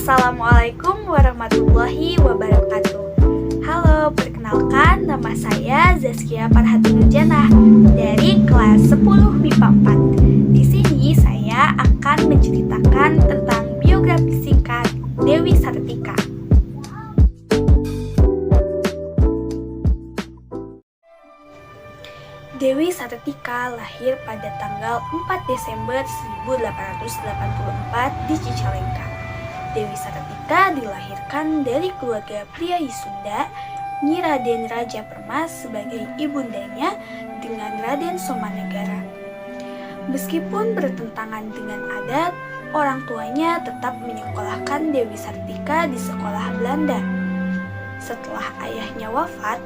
Assalamualaikum warahmatullahi wabarakatuh. Halo, perkenalkan nama saya Zaskia Farhatun Nurjanah dari kelas 10 MIPA 4. Di sini saya akan menceritakan tentang biografi singkat Dewi Sartika. Dewi Sartika lahir pada tanggal 4 Desember 1884 di Cicalengka. Dewi Sartika dilahirkan dari keluarga priai Sunda, Nyi Raden Raja Permas sebagai ibundanya dengan Raden Somanegara. Meskipun bertentangan dengan adat, orang tuanya tetap menyekolahkan Dewi Sartika di sekolah Belanda. Setelah ayahnya wafat,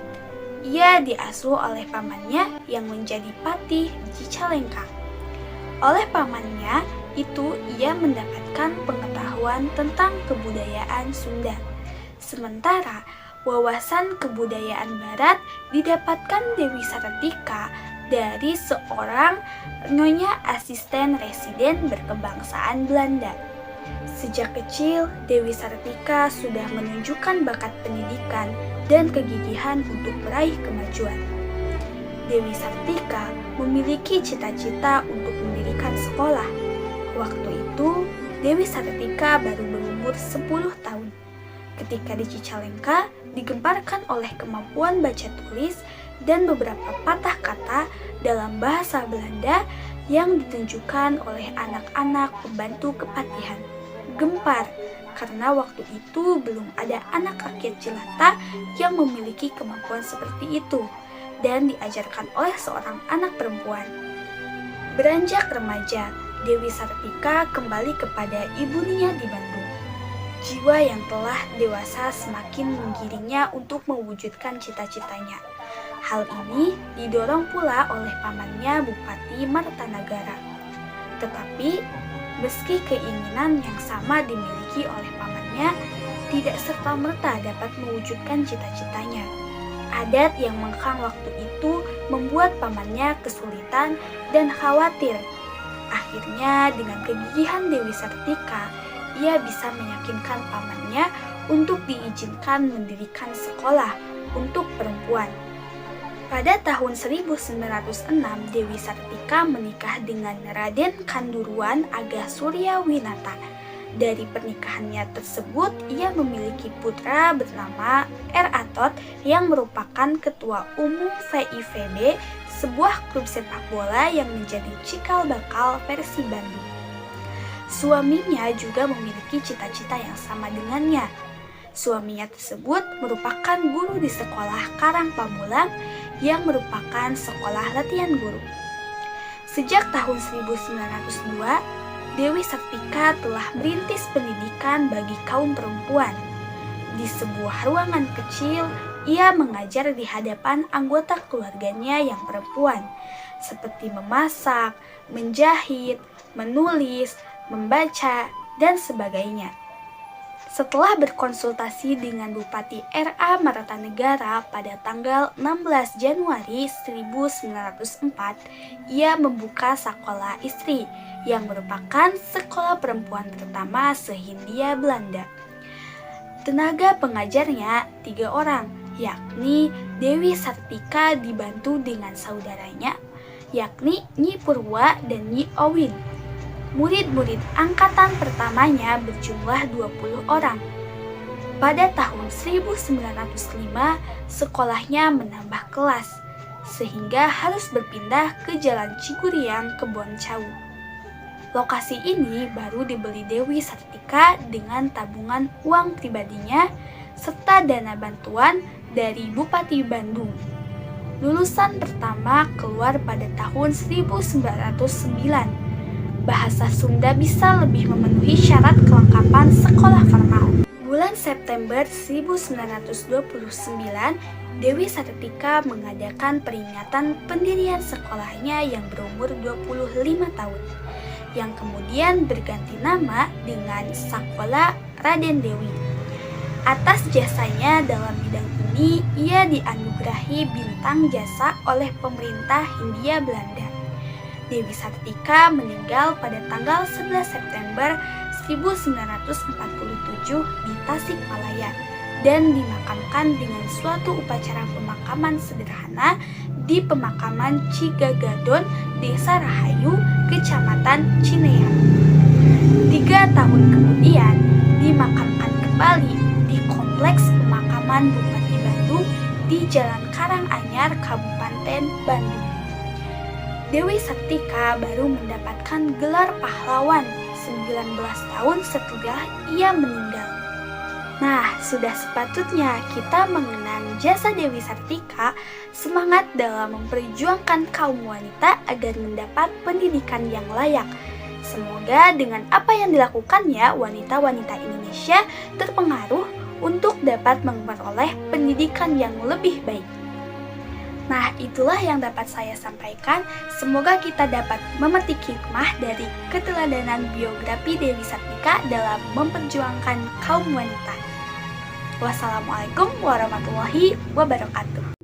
ia diasuh oleh pamannya yang menjadi patih di Cicalengka. Oleh pamannya itu ia mendapatkan pengetahuan tentang kebudayaan Sunda. Sementara wawasan kebudayaan Barat didapatkan Dewi Sartika dari seorang nyonya asisten residen berkebangsaan Belanda. Sejak kecil, Dewi Sartika sudah menunjukkan bakat pendidikan dan kegigihan untuk meraih kemajuan. Dewi Sartika memiliki cita-cita untuk mendirikan sekolah. Waktu itu, Dewi Sartika baru berumur 10 tahun. Ketika di Cicalengka, digemparkan oleh kemampuan baca tulis dan beberapa patah kata dalam bahasa Belanda yang ditunjukkan oleh anak-anak pembantu kepatihan. Gempar, karena waktu itu belum ada anak rakyat jelata yang memiliki kemampuan seperti itu dan diajarkan oleh seorang anak perempuan. Beranjak remaja, Dewi Sartika kembali kepada ibunya di Bandung. Jiwa yang telah dewasa semakin menggiringnya untuk mewujudkan cita-citanya. Hal ini didorong pula oleh pamannya Bupati Martanagara. Tetapi, meski keinginan yang sama dimiliki oleh pamannya, tidak serta-merta dapat mewujudkan cita-citanya. Adat yang mengekang waktu itu membuat pamannya kesulitan dan khawatir. Akhirnya, dengan kegigihan Dewi Sartika, ia bisa meyakinkan pamannya untuk diizinkan mendirikan sekolah untuk perempuan. Pada tahun 1906, Dewi Sartika menikah dengan Raden Kanduruan Agah Suryawinata. Dari pernikahannya tersebut, ia memiliki putra bernama R. Atot yang merupakan ketua umum VIVB, sebuah klub sepak bola yang menjadi cikal bakal Persib Bandung. Suaminya juga memiliki cita-cita yang sama dengannya. Suaminya tersebut merupakan guru di sekolah Karang Pamulang yang merupakan sekolah latihan guru. Sejak tahun 1902, Dewi Sartika telah merintis pendidikan bagi kaum perempuan. Di sebuah ruangan kecil, ia mengajar di hadapan anggota keluarganya yang perempuan, seperti memasak, menjahit, menulis, membaca, dan sebagainya. Setelah berkonsultasi dengan Bupati R.A. Martanegara pada tanggal 16 Januari 1904, ia membuka sekolah istri yang merupakan sekolah perempuan pertama se-Hindia Belanda. Tenaga pengajarnya 3 orang, yakni Dewi Sartika dibantu dengan saudaranya, yakni Nyi Purwa dan Nyi Owin. Murid-murid angkatan pertamanya berjumlah 20 orang. Pada tahun 1905, sekolahnya menambah kelas, sehingga harus berpindah ke Jalan Ciguriang, Keboncau. Lokasi ini baru dibeli Dewi Sartika dengan tabungan uang pribadinya serta dana bantuan dari Bupati Bandung. Lulusan pertama keluar pada tahun 1909. Bahasa Sunda bisa lebih memenuhi syarat kelengkapan sekolah formal. Bulan September 1929, Dewi Sartika mengadakan peringatan pendirian sekolahnya yang berumur 25 tahun, yang kemudian berganti nama dengan Sakola Raden Dewi. Atas jasanya dalam bidang ini, ia dianugerahi bintang jasa oleh pemerintah Hindia Belanda. Dewi Sartika meninggal pada tanggal 11 September 1947 di Tasikmalaya dan dimakamkan dengan suatu upacara pemakaman sederhana di pemakaman Cigagadon, Desa Rahayu, Kecamatan Cineam. 3 tahun kemudian dimakamkan kembali di Kompleks Pemakaman Bupati Bandung di Jalan Karanganyar, Kabupaten Bandung. Dewi Sartika baru mendapatkan gelar pahlawan 19 tahun setelah ia meninggal. Nah, sudah sepatutnya kita mengenang jasa Dewi Sartika, semangat dalam memperjuangkan kaum wanita agar mendapat pendidikan yang layak. Semoga dengan apa yang dilakukannya, wanita-wanita Indonesia terpengaruh untuk dapat memperoleh pendidikan yang lebih baik. Nah, itulah yang dapat saya sampaikan. Semoga kita dapat memetik hikmah dari keteladanan biografi Dewi Sartika dalam memperjuangkan kaum wanita. Wassalamualaikum warahmatullahi wabarakatuh.